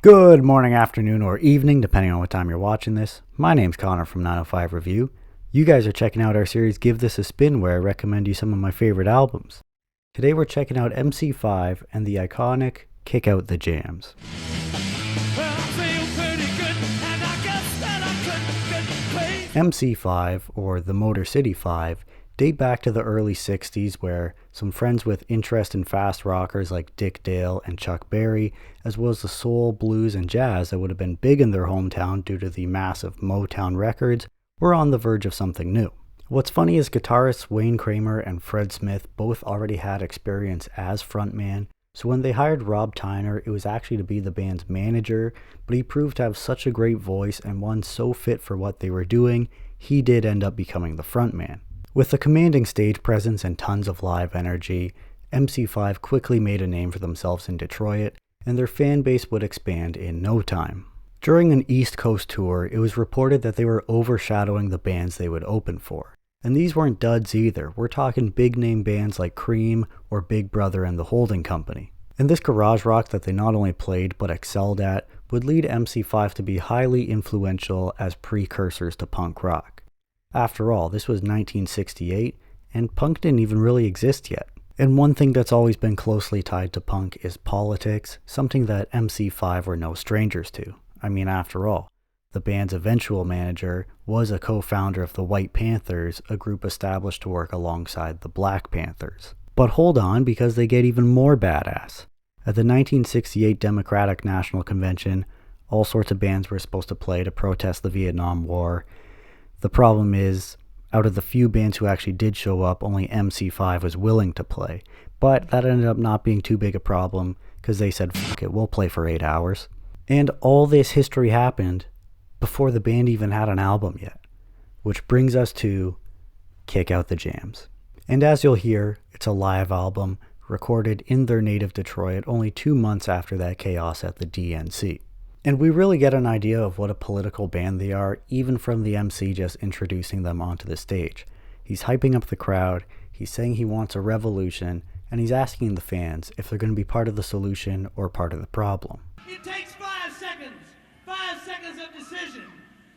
Good morning, afternoon, or evening, depending on what time you're watching this. My name's Connor from 905 Review. You guys are checking out our series Give This a Spin, where I recommend you some of my favorite albums. Today we're checking out MC5 and the iconic Kick Out the Jams. MC5, or the Motor City 5, date back to the early 60s, where some friends with interest in fast rockers like Dick Dale and Chuck Berry, as well as the soul, blues, and jazz that would have been big in their hometown due to the massive Motown records, were on the verge of something new. What's funny is guitarists Wayne Kramer and Fred Smith both already had experience as frontman, so when they hired Rob Tyner, it was actually to be the band's manager, but he proved to have such a great voice and one so fit for what they were doing, he did end up becoming the frontman. With a commanding stage presence and tons of live energy, MC5 quickly made a name for themselves in Detroit, and their fan base would expand in no time. During an East Coast tour, it was reported that they were overshadowing the bands they would open for. And these weren't duds either. We're talking big name bands like Cream or Big Brother and the Holding Company. And this garage rock that they not only played but excelled at would lead MC5 to be highly influential as precursors to punk rock. After all, this was 1968, and punk didn't even really exist yet. And one thing that's always been closely tied to punk is politics, something that MC5 were no strangers to. I mean, after all, the band's eventual manager was a co-founder of the White Panthers, a group established to work alongside the Black Panthers. But hold on, because they get even more badass. At the 1968 Democratic National Convention, all sorts of bands were supposed to play to protest the Vietnam War. The problem is, out of the few bands who actually did show up, only MC5 was willing to play. But that ended up not being too big a problem, because they said, fuck it, we'll play for 8 hours. And all this history happened before the band even had an album yet. Which brings us to Kick Out the Jams. And as you'll hear, it's a live album, recorded in their native Detroit only 2 months after that chaos at the DNC. And we really get an idea of what a political band they are, even from the MC just introducing them onto the stage. He's hyping up the crowd, he's saying he wants a revolution, and he's asking the fans if they're going to be part of the solution or part of the problem. It takes 5 seconds. 5 seconds of decision.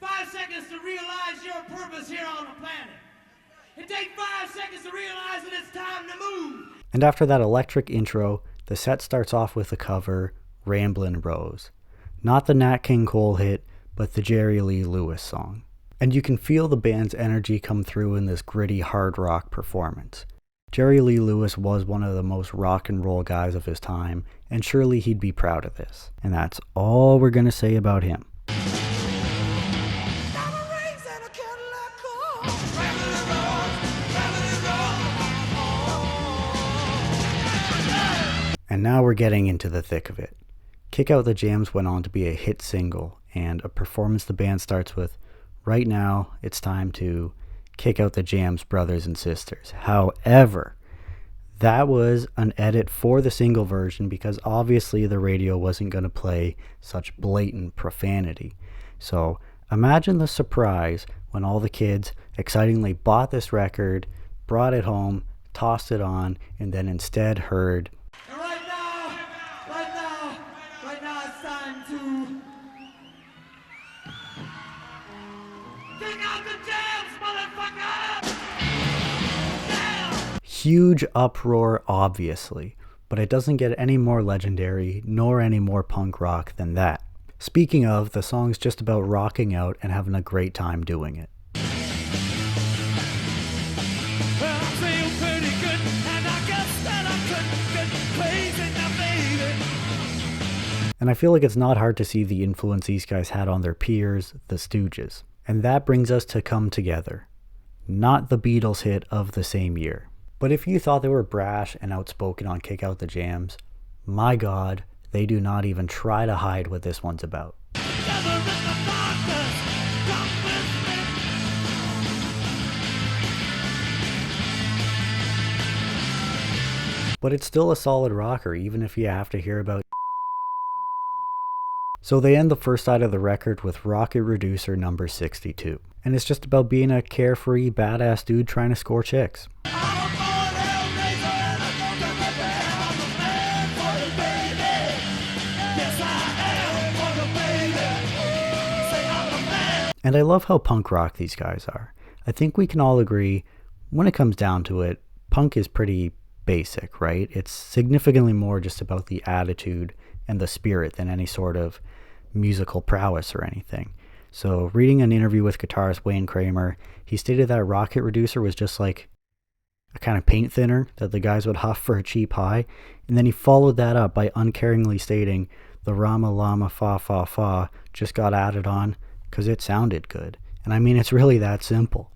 5 seconds to realize your purpose here on the planet. It takes 5 seconds to realize that it's time to move. And after that electric intro, the set starts off with the cover, Ramblin' Rose. Not the Nat King Cole hit, but the Jerry Lee Lewis song. And you can feel the band's energy come through in this gritty hard rock performance. Jerry Lee Lewis was one of the most rock and roll guys of his time, and surely he'd be proud of this. And that's all we're gonna say about him. And now we're getting into the thick of it. Kick Out the Jams went on to be a hit single, and a performance the band starts with, right now, it's time to kick out the jams, brothers and sisters. However, that was an edit for the single version because obviously the radio wasn't going to play such blatant profanity. So imagine the surprise when all the kids excitingly bought this record, brought it home, tossed it on, and then instead heard, It's time to kick out the jams, motherfucker! Yeah! huge uproar, obviously, but it doesn't get any more legendary nor any more punk rock than that. Speaking of, the song's just about rocking out and having a great time doing it. Well, I feel pretty good, and I guess that I could get crazy now, baby. And I feel like it's not hard to see the influence these guys had on their peers, the Stooges. And that brings us to Come Together, not the Beatles hit of the same year. But if you thought they were brash and outspoken on Kick Out the Jams, my God, they do not even try to hide what this one's about. But it's still a solid rocker, even if you have to hear about. So they end the first side of the record with Rocket Reducer number 62. And it's just about being a carefree, badass dude trying to score chicks. And I love how punk rock these guys are. I think we can all agree, when it comes down to it, punk is pretty basic, right? It's significantly more just about the attitude and the spirit than any sort of musical prowess or anything. So reading an interview with guitarist Wayne Kramer, he stated that Rocket Reducer was just like a kind of paint thinner that the guys would huff for a cheap high. And then he followed that up by uncaringly stating, the Rama Lama Fa Fa Fa just got added on because it sounded good. And I mean, it's really that simple.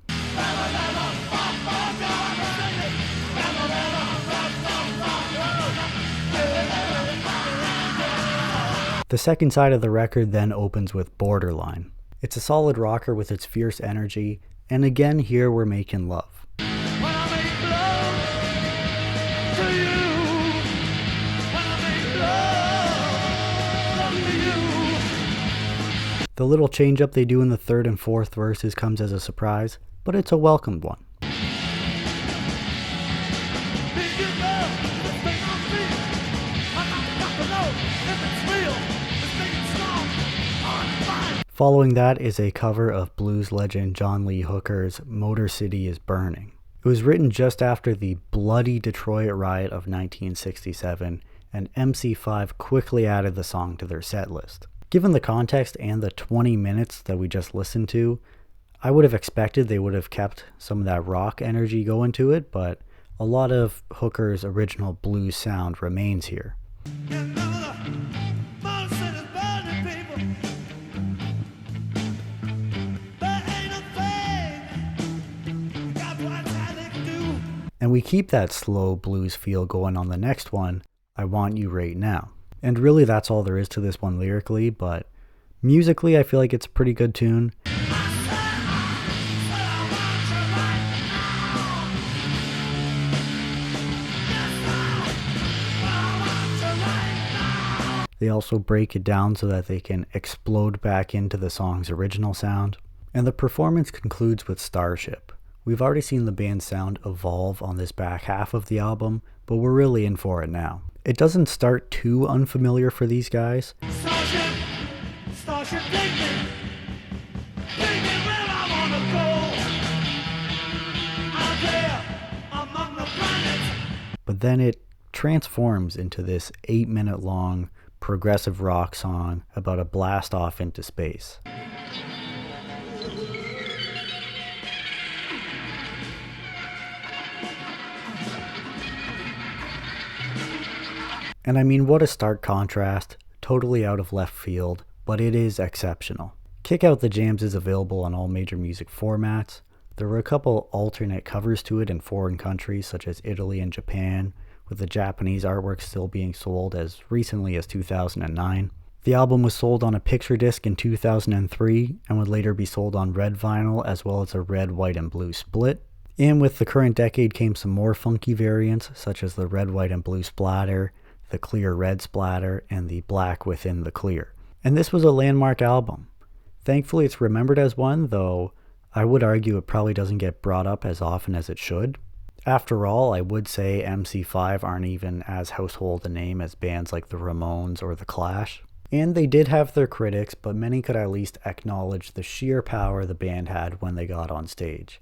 The second side of the record then opens with Borderline. It's a solid rocker with its fierce energy, and again here we're making love. The little change up they do in the third and fourth verses comes as a surprise, but it's a welcomed one. Following that is a cover of blues legend John Lee Hooker's Motor City is Burning. It was written just after the bloody Detroit riot of 1967, and MC5 quickly added the song to their set list. Given the context and the 20 minutes that we just listened to, I would have expected they would have kept some of that rock energy going to it, but a lot of Hooker's original blues sound remains here. And we keep that slow blues feel going on the next one, I Want You Right Now. And really that's all there is to this one lyrically, but musically I feel like it's a pretty good tune. They also break it down so that they can explode back into the song's original sound. And the performance concludes with Starship. We've already seen the band's sound evolve on this back half of the album, but we're really in for it now. It doesn't start too unfamiliar for these guys. Starship, Starship, take me where I wanna go. Out there among the planets. But then it transforms into this 8-minute long progressive rock song about a blast off into space. And I mean, what a stark contrast, totally out of left field, but it is exceptional. Kick Out the Jams is available on all major music formats. There were a couple alternate covers to it in foreign countries such as Italy and Japan, with the Japanese artwork still being sold as recently as 2009. The album was sold on a picture disc in 2003 and would later be sold on red vinyl as well as a red, white, and blue split. And with the current decade came some more funky variants such as the red, white, and blue splatter, the clear red splatter, and the black within the clear. And this was a landmark album. Thankfully it's remembered as one, though I would argue it probably doesn't get brought up as often as it should. After all, I would say MC5 aren't even as household a name as bands like the Ramones or the Clash. And they did have their critics, but many could at least acknowledge the sheer power the band had when they got on stage.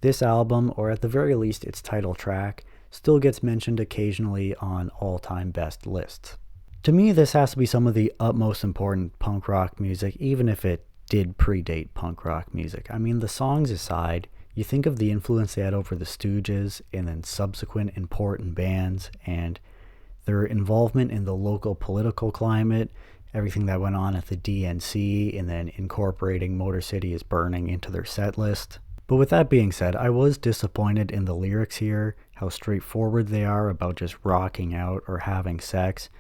This album, or at the very least its title track, still gets mentioned occasionally on all-time best lists. To me, this has to be some of the utmost important punk rock music, even if it did predate punk rock music. I mean, the songs aside, you think of the influence they had over the Stooges and then subsequent important bands and their involvement in the local political climate, everything that went on at the DNC, and then incorporating Motor City is Burning into their set list. But with that being said, I was disappointed in the lyrics here, how straightforward they are about just rocking out or having sex.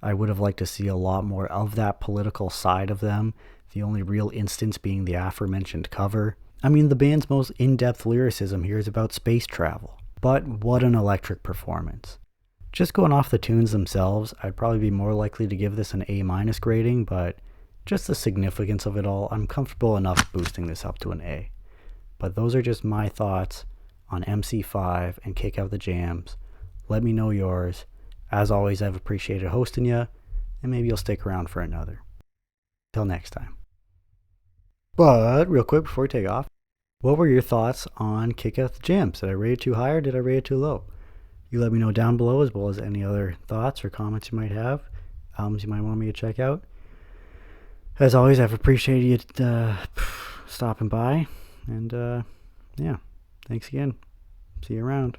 I would have liked to see a lot more of that political side of them, the only real instance being the aforementioned cover. I mean, the band's most in-depth lyricism here is about space travel. But what an electric performance. Just going off the tunes themselves, I'd probably be more likely to give this an A- grading, but just the significance of it all, I'm comfortable enough boosting this up to an A. But those are just my thoughts on MC5 and Kick Out the Jams. Let me know yours. As always, I've appreciated hosting you, and maybe you'll stick around for another. Till next time. But real quick before we take off, what were your thoughts on Kick Out the Jams? Did I rate it too high or did I rate it too low? You let me know down below, as well as any other thoughts or comments you might have, albums you might want me to check out. As always, I've appreciated you stopping by, and yeah, thanks again. See you around.